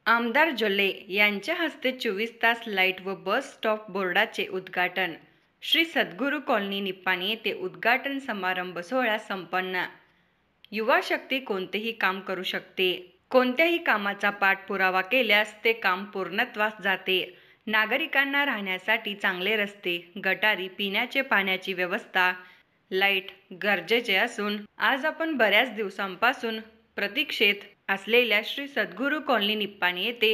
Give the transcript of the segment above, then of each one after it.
आमदार जोल्ले यांच्या हस्ते 24 तास लाईट व बस स्टॉप बोर्डाचे उद्घाटन. श्री सद्गुरू कॉलनी निप्पाणी येथे उद्घाटन समारंभ सोहळा संपन्न. युवा शक्ती कोणतेही काम करू शकते. कोणत्याही कामाचा पाठपुरावा केल्यास ते काम पूर्णत्वास जाते. नागरिकांना राहण्यासाठी चांगले रस्ते, गटारी, पिण्याचे पाण्याची व्यवस्था, लाईट गरजेचे असून आज आपण बऱ्याच दिवसांपासून प्रतीक्षेत असलेल्या श्री सद्गुरू कॉलनी निप्पाणी येथे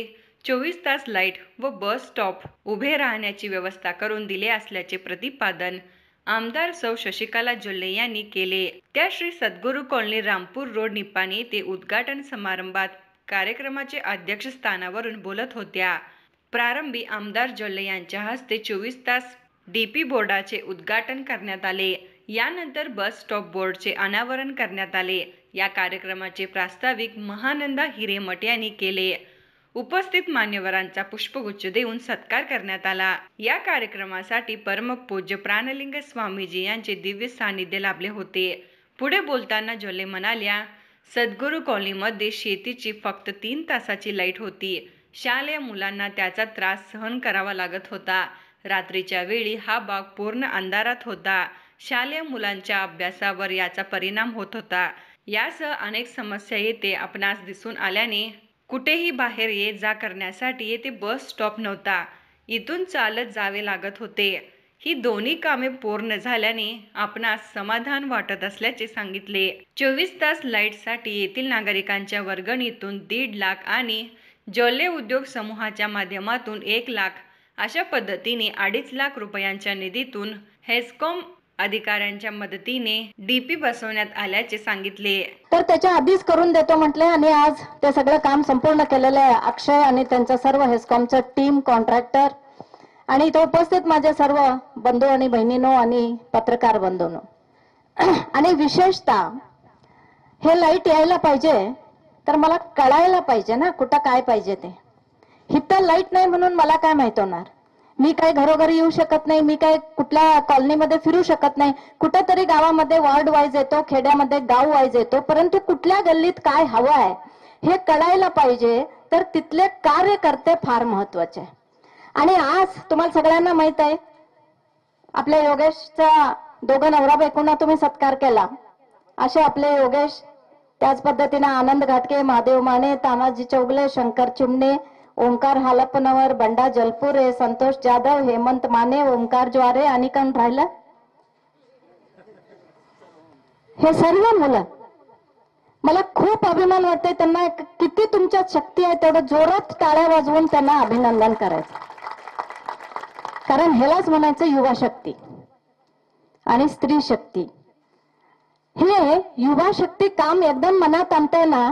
24 तास लाईट व बस स्टॉप उभे राहण्याची व्यवस्था करून दिले असल्याचे प्रतिपादन आमदार सौ शशिकला जोल्ले यांनी केले. त्या श्री सद्गुरू कॉलनी रामपूर रोड निप्पाणी येथे उद्घाटन समारंभात कार्यक्रमाचे अध्यक्षस्थानावरून बोलत होत्या. प्रारंभी आमदार जोल्ले यांच्या हस्ते 24 तास डीपी बोर्डाचे उद्घाटन करण्यात आले. यानंतर बस स्टॉप बोर्डचे अनावरण करण्यात आले. या कार्यक्रमाचे प्रास्ताविक महानंदा हिरेमठ यांनी केले. उपस्थित मान्यवरांचा पुष्पगुच्छ देऊन सत्कार करण्यात आला. या कार्यक्रमासाठी परमपूज्य प्राणलिंग स्वामीजी यांचे दिव्य सानिध्य लाभले होते. पुढे बोलताना जोल्ले म्हणाल्या, सद्गुरू कॉलनीमध्ये शेतीची फक्त 3 तासाची लाईट होती. शालेय मुलांना त्याचा त्रास सहन करावा लागत होता. रात्रीच्या वेळी हा भाग पूर्ण अंधारात होता. शालेय मुलांच्या अभ्यासावर याचा परिणाम होत होता. यासह अनेक समस्या येथे आपणास दिसून आल्याने कुठेही बाहेर ये जा करण्यासाठी येथे बस स्टॉप नव्हता. इथून चालत जावे लागत होते. ही दोन्ही कामे पूर्ण झाल्याने आपणास समाधान वाटत असल्याचे सांगितले. 24 तास लाईटसाठी येथील नागरिकांच्या वर्गणीतून 1.5 लाख आणि जोल्ले उद्योग समूहाच्या माध्यमातून 1 लाख अशा पद्धतीने 2.5 लाख रुपयांच्या निधीतून हेस्कॉम अधिकाऱ्यांच्या मदतीने डीपी बसवण्यात आल्याचे सांगितले. तर त्याच्या आधीच करून देतो म्हटले आणि आज ते सगळं काम संपूर्ण केलेलं आहे. अक्षय आणि त्यांचा सर्व हेस्कॉमचं टीम, कॉन्ट्रॅक्टर आणि इथे उपस्थित माझे सर्व बंधू आणि बहिणींनो आणि पत्रकार बंधूंनो. आणि विशेषतः हे लाईट यायला पाहिजे तर मला कळायला पाहिजे ना कुठं काय पाहिजे ते. इथं लाईट नाही म्हणून मला काय माहित होणार. मी काय घरोघरी येऊ शकत नाही. मी काय कुठल्या कॉलनीमध्ये फिरू शकत नाही. कुठेतरी गावामध्ये वॉर्ड वाईज येतो, खेड्यामध्ये गाव वाईज येतो, परंतु कुठल्या गल्लीत काय हवं आहे हे कळायला पाहिजे. तर तिथले कार्यकर्ते फार महत्वाचे. आणि आज तुम्हाला सगळ्यांना माहित आहे आपल्या योगेशचा 2 नवरा बायकोंना तुम्ही सत्कार केला. असे आपले योगेश, त्याच पद्धतीने आनंद घाटके, महादेव माने, तानाजी चौगले, शंकर चिमणे, ओंकार हालपनवर, बंडा जलपुरे, संतोष जाधव, हेमंत माने, ओंकार ज्वारे आणि कोण राहिलं, हे सर्व मुलं. मला खूप अभिमान वाटते. त्यांना किती तुमच्यात शक्ती आहे तेवढं जोरात टाळ्या वाजवून त्यांना अभिनंदन करायचं. कारण ह्यालाच म्हणायचं युवा शक्ती आणि स्त्री शक्ती. हे युवा शक्ती काम एकदम मनात आणते ना,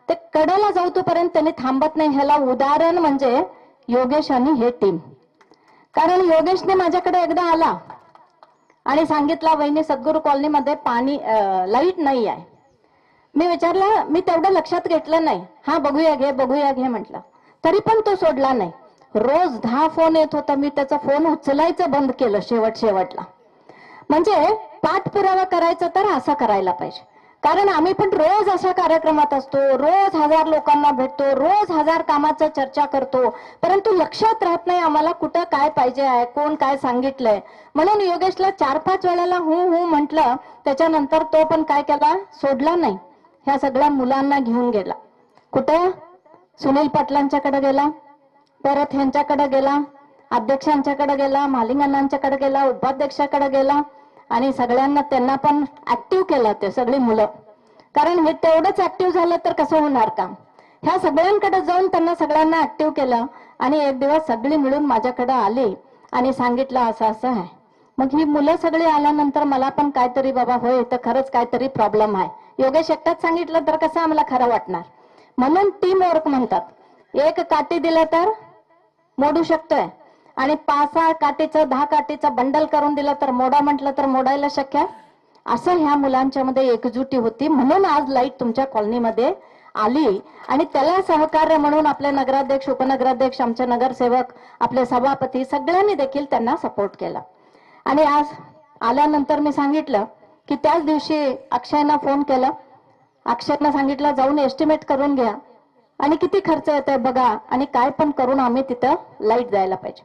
ते कडेला जाऊ तोपर्यंत त्यांनी थांबत नाही. ह्याला उदाहरण म्हणजे योगेश आणि हे टीम. कारण योगेशने माझ्याकडे एकदा आला आणि सांगितला, वहिनी सद्गुरू कॉलनीमध्ये पाणी लाईट नाही आहे. मी विचारलं, मी तेवढं लक्षात घेतलं नाही. हा बघूया घे म्हटलं. तरी पण तो सोडला नाही. रोज 10 फोन येत होता. मी त्याचा फोन उचलायचं बंद केलं शेवटला. म्हणजे पाठपुरावा करायचा तर असं करायला पाहिजे. कारण आम्ही पण रोज अशा कार्यक्रमात असतो, रोज 1000 लोकांना भेटतो, रोज 1000 कामाचं चर्चा करतो, परंतु लक्षात राहत नाही आम्हाला कुठं काय पाहिजे आहे, कोण काय सांगितलंय. म्हणून योगेशला 4-5 वेळेला हू म्हटलं. त्याच्यानंतर तो पण काय केला, सोडला नाही. ह्या सगळ्या मुलांना घेऊन गेला. कुठं, सुनील पाटलांच्याकडे गेला, परत ह्यांच्याकडे गेला, अध्यक्षांच्याकडे गेला, मालिंगांच्याकडे गेला, उपाध्यक्षाकडे गेला आणि सगळ्यांना त्यांना पण ऍक्टिव्ह केलं ते सगळी मुलं. कारण हे तेवढंच ऍक्टिव्ह झालं तर कसं होणार काम. ह्या सगळ्यांकडे जाऊन त्यांना सगळ्यांना ऍक्टिव्ह केलं आणि एक दिवस सगळी मिळून माझ्याकडे आली आणि सांगितलं असं आहे. मग ही मुलं सगळी आल्यानंतर मला पण काहीतरी बाबा होय तर खरंच काहीतरी प्रॉब्लेम आहे. योगेश एकटाच सांगितलं तर कसं आम्हाला खरं वाटणार. म्हणून टीम वर्क म्हणतात. एक काठी दिलं तर मोडू शकतोय आणि 5-6 काठीचं 10 काठीचं बंडल करून दिलं तर मोडा म्हटलं तर मोडायला शक्य. असं ह्या मुलांच्या मध्ये एकजुटी होती. म्हणून आज लाईट तुमच्या कॉलनीमध्ये आली आणि त्याला सहकार्य म्हणून आपले नगराध्यक्ष, उपनगराध्यक्ष, आमचे नगरसेवक, आपले सभापती सगळ्यांनी देखील त्यांना सपोर्ट केला. आणि आज आल्यानंतर मी सांगितलं की त्याच दिवशी अक्षयना फोन केला. अक्षयना सांगितलं जाऊन एस्टिमेट करून घ्या आणि किती खर्च येतोय बघा, आणि काय पण करून आम्ही तिथं लाईट जायला पाहिजे.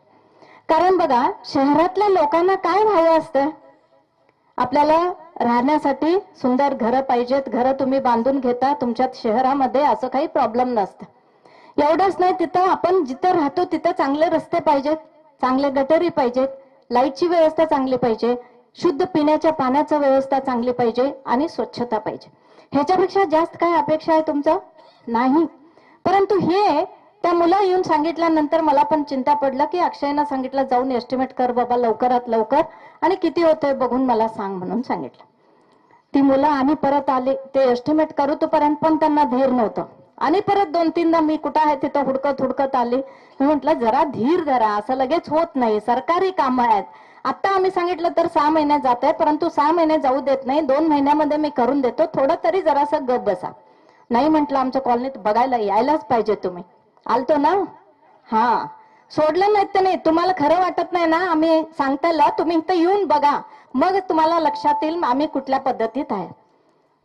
कारण बघा, शहरातल्या लोकांना काय हवं असतं? आपल्याला राहण्यासाठी सुंदर घरं पाहिजेत. घरं तुम्ही बांधून घेता तुमच्या शहरामध्ये, असं काही प्रॉब्लेम नसतं. एवढंच नाही, तिथं आपण जिथं राहतो तिथं चांगले रस्ते पाहिजेत, चांगले गटरी पाहिजेत, लाईटची व्यवस्था चांगली पाहिजे, शुद्ध पिण्याच्या पाण्याची व्यवस्था चांगली पाहिजे आणि स्वच्छता पाहिजे. ह्याच्यापेक्षा जास्त काय अपेक्षा आहे तुमचं? नाही. परंतु हे त्या मुलं येऊन सांगितल्यानंतर मला पण चिंता पडलं की अक्षयनं सांगितलं जाऊन एस्टिमेट कर बाबा लवकरात लवकर, आणि किती होतंय बघून मला सांग म्हणून सांगितलं. ती मुलं आणि परत आली, ते एस्टिमेट करू तोपर्यंत पण त्यांना धीर नव्हतं. आणि परत 2-3दा मी कुठं आहे तिथं हुडकत हुडकत आली. मी म्हटलं जरा धीर धरा, असं लगेच होत नाही, सरकारी कामं आहेत. आता आम्ही सांगितलं तर 6 महिने जात आहे, परंतु 6 महिने जाऊ देत नाही, 2 महिन्यामध्ये मी करून देतो, थोडं तरी जरासं गप बसा. नाही म्हटलं, आमच्या कॉलनीत बघायला यायलाच पाहिजे तुम्ही. आलतो ना? हा, सोडलं नाहीत त्याने. तुम्हाला खरं वाटत नाही ना आम्ही सांगतायला, तुम्ही इथं येऊन बघा, मग तुम्हाला लक्षात येईल आम्ही कुठल्या पद्धतीत आहे.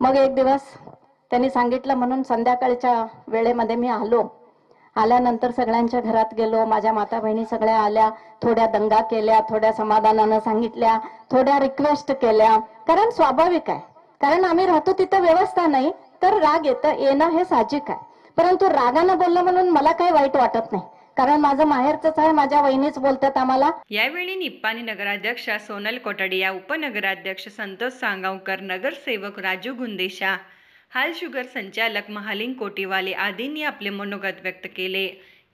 मग एक दिवस त्यांनी सांगितलं म्हणून संध्याकाळच्या वेळेमध्ये मी आलो. आल्यानंतर सगळ्यांच्या घरात गेलो, माझ्या माता बहिणी सगळ्या आल्या, थोड्या दंगा केल्या, थोड्या समाधानानं सांगितल्या, थोड्या रिक्वेस्ट केल्या. कारण स्वाभाविक आहे, कारण आम्ही राहतो तिथं व्यवस्था नाही तर राग येणं हे साहजिक आहे. परंतु रागानं बोललं म्हणून मला काही वाईट वाटत नाही, कारण माझं माहेरचंच आहे, माझ्या वहिनीच बोलतात आम्हाला. यावेळी निप्पाणी नगराध्यक्षा सोनल कोटडिया, उपनगराध्यक्ष संतोष सांगावकर, नगरसेवक राजू गुंदेशा, हाल शुगर संचालक महालिंग कोटीवाले आदींनी आपले मनोगत व्यक्त केले.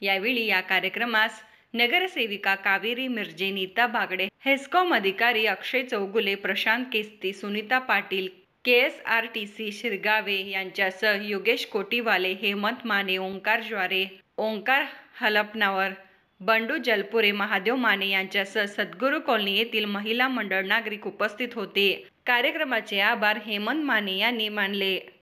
यावेळी या कार्यक्रमास नगरसेविका कावेरी मिर्जे, नीता बागडे, हेस्कॉम अधिकारी अक्षय चौगुले, प्रशांत केस्ती, सुनीता पाटील, KSRTC शिरगावे यांच्यासह योगेश कोटीवाले, हेमंत माने, ओंकार ज्वारे, ओंकार हलपनावर, बंडू जलपुरे, महादेव माने यांच्यासह सद्गुरू कॉलनी येथील महिला मंडळ नागरिक उपस्थित होते. कार्यक्रमाचे आभार हेमंत माने यांनी मानले.